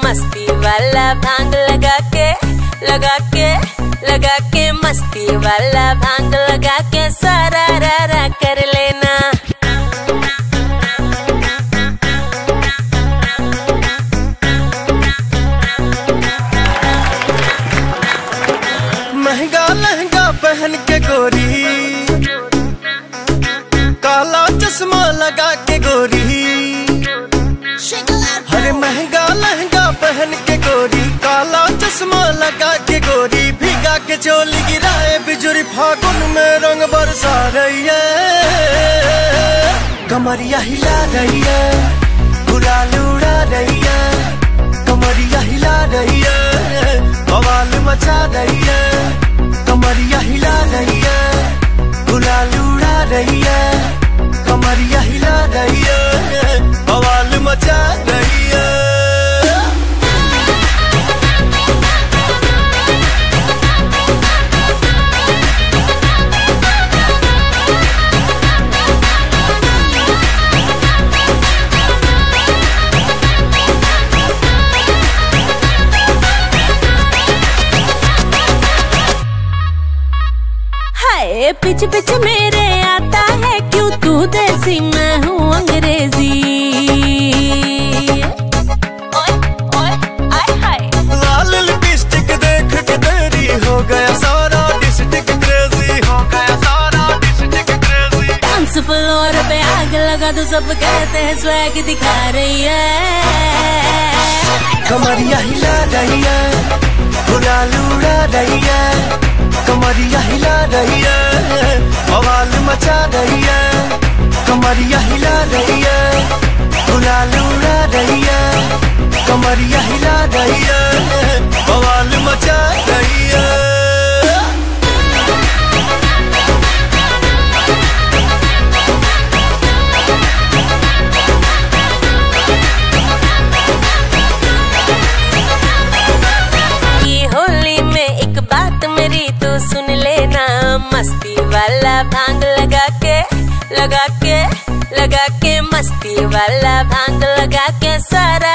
मस्ती वाला भांग लगा के मस्ती वाला भांग लगा के सारा रा कर लेना। महंगा लहंगा पहन के गोरी, काला चश्मा लगा के गोरी, हरे महंगा लहंगा पहन के गोरी, काला चश्मा लगा के गोरी, भीगा के चोली गिराए बिजुरी, फागुन में रंग बरसा रही है, कमरिया हिला रही है, गुलाल उड़ा रही है, कमरिया हिला रही है, बवाल मचा रही है, कमरिया हिला रही है, गुलाल उड़ा रही है, कमरिया हिला रही है, बवाल मचा रही है। पीछे पीछे मेरे आता है क्यों तू देसी मैं हूँ अंग्रेजी। लाल लिपस्टिक देख के तेरी हो गया सारा डिस्ट्रिक्ट क्रेजी, हो गया सारा डिस्ट्रिक्ट क्रेजी। डांस फ्लोर पे आग लगा तो सब कहते हैं स्वैग दिखा रही है, कमरिया हिला रही है, गुलाल उड़ा रही है, कमरिया हिला रही है, बवाल मचा रही है, कमरिया हिला रही है, गुलाल उड़ा रही है, कमरिया हिला रही है, बवाल मचा रही है। सुन लेना मस्ती वाला भांग लगा के मस्ती वाला भांग लगा के सारा